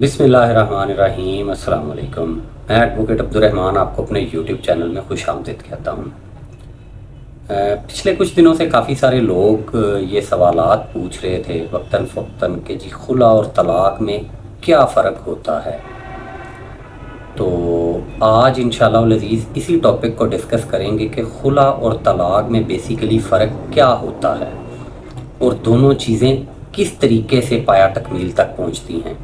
بسم اللہ الرحمن الرحیم۔ السلام علیکم۔ میں ایڈوکیٹ عبدالرحمن آپ کو اپنے یوٹیوب چینل میں خوش آمدید کہتا ہوں۔ پچھلے کچھ دنوں سے کافی سارے لوگ یہ سوالات پوچھ رہے تھے وقتاً فوقتاً کہ جی خلا اور طلاق میں کیا فرق ہوتا ہے۔ تو آج انشاءاللہ العزیز اسی ٹاپک کو ڈسکس کریں گے کہ خلا اور طلاق میں بیسیکلی فرق کیا ہوتا ہے اور دونوں چیزیں کس طریقے سے پایہ تکمیل تک پہنچتی ہیں۔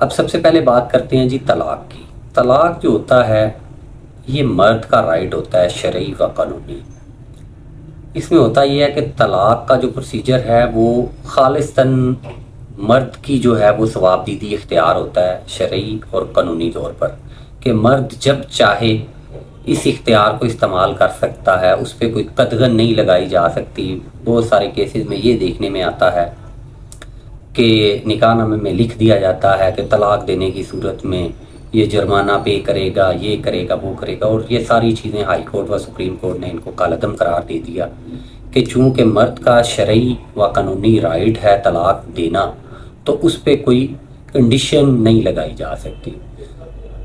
اب سب سے پہلے بات کرتے ہیں جی طلاق کی۔ طلاق جو ہوتا ہے یہ مرد کا رائٹ ہوتا ہے، شرعی و قانونی۔ اس میں ہوتا یہ ہے کہ طلاق کا جو پروسیجر ہے وہ خالصتاً مرد کی جو ہے وہ ثواب دیدی اختیار ہوتا ہے شرعی اور قانونی طور پر، کہ مرد جب چاہے اس اختیار کو استعمال کر سکتا ہے، اس پہ کوئی قدغن نہیں لگائی جا سکتی۔ بہت سارے کیسز میں یہ دیکھنے میں آتا ہے کہ نکاح نامے میں لکھ دیا جاتا ہے کہ طلاق دینے کی صورت میں یہ جرمانہ پے کرے گا، یہ کرے گا، وہ کرے گا، اور یہ ساری چیزیں ہائی کورٹ و سپریم کورٹ نے ان کو کالعدم قرار دے دیا کہ چونکہ مرد کا شرعی و قانونی رائٹ ہے طلاق دینا، تو اس پہ کوئی کنڈیشن نہیں لگائی جا سکتی۔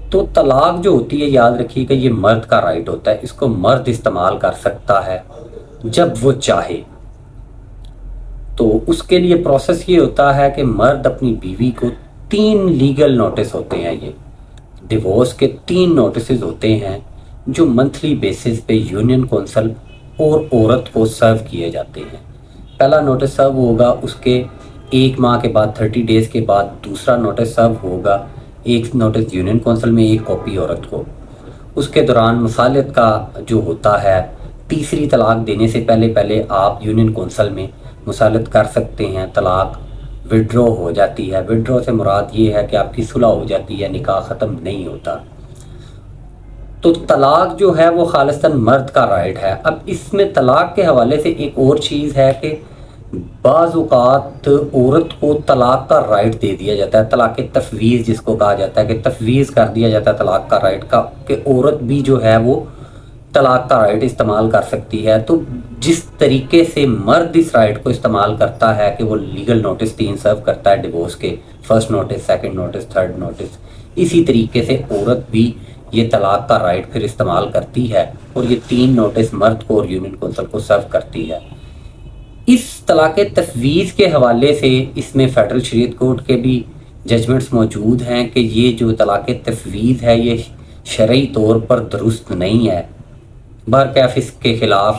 تو طلاق جو ہوتی ہے یاد رکھیے کہ یہ مرد کا رائٹ ہوتا ہے، اس کو مرد استعمال کر سکتا ہے جب وہ چاہے۔ تو اس کے لیے پروسیس یہ ہوتا ہے کہ مرد اپنی بیوی کو 3 لیگل نوٹس ہوتے ہیں، یہ ڈیورس کے 3 نوٹسز ہوتے ہیں جو منتھلی بیسس پہ یونین کونسل اور عورت کو سرو کیے جاتے ہیں۔ پہلا نوٹس سرو ہوگا اس کے 1 ماہ کے بعد 30 ڈیز کے بعد، دوسرا نوٹس سرو ہوگا ایک نوٹس یونین کونسل میں، ایک کاپی عورت کو۔ اس کے دوران مصالحت کا جو ہوتا ہے، تیسری طلاق دینے سے پہلے آپ یونین کونسل میں مصالحت کر سکتے ہیں، طلاق وڈرو ہو جاتی ہے۔ وڈرو سے مراد یہ ہے کہ آپ کی صلح ہو جاتی ہے، نکاح ختم نہیں ہوتا۔ تو طلاق جو ہے وہ خالصتاً مرد کا رائٹ ہے۔ اب اس میں طلاق کے حوالے سے ایک اور چیز ہے کہ بعض اوقات عورت کو طلاق کا رائٹ دے دیا جاتا ہے، طلاق تفویض جس کو کہا جاتا ہے، کہ تفویض کر دیا جاتا ہے طلاق کا رائٹ کا، کہ عورت بھی جو ہے وہ طلاق کا رائٹ استعمال کر سکتی ہے۔ تو جس طریقے سے مرد اس رائٹ کو استعمال کرتا ہے کہ وہ لیگل نوٹس 3 سرو کرتا ہے ڈیورس کے، first notice, second notice, third notice, اسی طریقے سے عورت بھی یہ طلاق کا رائٹ پھر استعمال کرتی ہے اور یہ 3 نوٹس مرد کو اور یونین کونسل کو سرو کرتی ہے۔ اس طلاق تفویض کے حوالے سے اس میں فیڈرل شریعت کورٹ کے بھی ججمنٹس موجود ہیں کہ یہ جو طلاق تفویض ہے یہ شرعی طور پر درست نہیں ہے۔ برکیف اس کے خلاف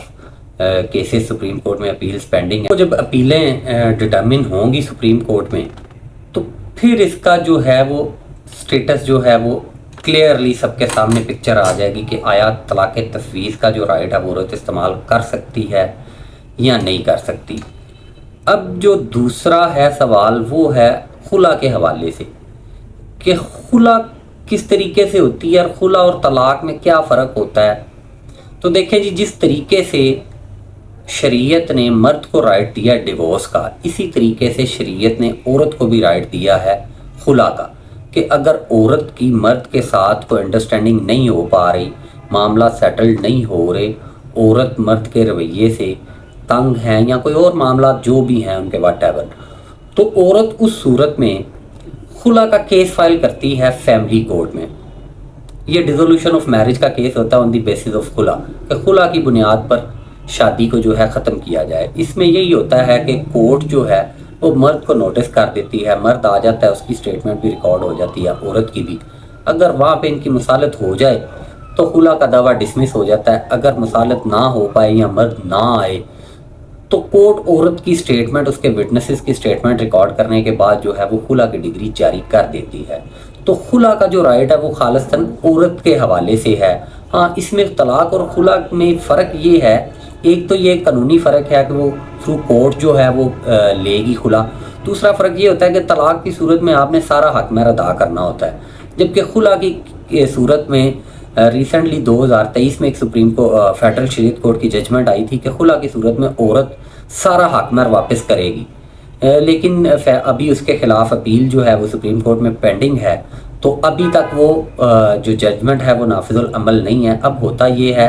کیسز سپریم کورٹ میں اپیلز پینڈنگ ہیں۔ جب اپیلیں ڈٹرمن ہوں گی سپریم کورٹ میں تو پھر اس کا جو ہے وہ سٹیٹس جو ہے وہ کلیئرلی سب کے سامنے پکچر آ جائے گی کہ آیا طلاق تفویض کا جو رائٹ ہے وہ عورت استعمال کر سکتی ہے یا نہیں کر سکتی۔ اب جو دوسرا ہے سوال وہ ہے خلا کے حوالے سے، کہ خلا کس طریقے سے ہوتی ہے اور خلا اور طلاق میں کیا فرق ہوتا ہے۔ تو دیکھیں جی، جس طریقے سے شریعت نے مرد کو رائٹ دیا ڈیورس کا، اسی طریقے سے شریعت نے عورت کو بھی رائٹ دیا ہے خلا کا، کہ اگر عورت کی مرد کے ساتھ کوئی انڈرسٹینڈنگ نہیں ہو پا رہی، معاملہ سیٹلڈ نہیں ہو رہے، عورت مرد کے رویے سے تنگ ہیں یا کوئی اور معاملات جو بھی ہیں ان کے واٹ ایور، تو عورت اس صورت میں خلا کا کیس فائل کرتی ہے فیملی کورٹ میں۔ یہ ڈیزولوشن آف میرج کا کیس ہوتا ہے آن دی بیسس آف خلا، کہ خلا کی بنیاد پر شادی کو جو ہے ختم کیا جائے۔ اس میں یہی ہوتا ہے کہ کورٹ جو ہے وہ مرد کو نوٹس کر دیتی ہے، مرد آ جاتا ہے، اس کی سٹیٹمنٹ بھی ریکارڈ ہو جاتی ہے، عورت کی بھی۔ اگر وہاں پہ ان کی مصالحت ہو جائے تو خلا کا دعویٰ ڈسمس ہو جاتا ہے۔ اگر مصالحت نہ ہو پائے یا مرد نہ آئے تو کورٹ عورت کی سٹیٹمنٹ، اس کے وٹنسز کی سٹیٹمنٹ ریکارڈ کرنے کے بعد جو ہے وہ خلا کی ڈگری جاری کر دیتی ہے۔ تو خلا کا جو رائٹ ہے وہ خالصتاً عورت کے حوالے سے ہے۔ ہاں، اس میں طلاق اور خلا میں فرق یہ ہے، ایک تو یہ قانونی فرق ہے کہ وہ تھرو کورٹ جو ہے وہ لے گی خلا۔ دوسرا فرق یہ ہوتا ہے کہ طلاق کی صورت میں آپ نے سارا حق مہر ادا کرنا ہوتا ہے، جبکہ خلا کی صورت میں ریسنٹلی 2023 میں ایک سپریم کو فیڈرل شریعت کورٹ کی ججمنٹ آئی تھی کہ خلا کی صورت میں عورت سارا حق مہر واپس کرے گی، لیکن ابھی اس کے خلاف اپیل جو ہے وہ سپریم کورٹ میں پینڈنگ ہے، تو ابھی تک وہ جو ججمنٹ ہے وہ نافذ العمل نہیں ہے۔ اب ہوتا یہ ہے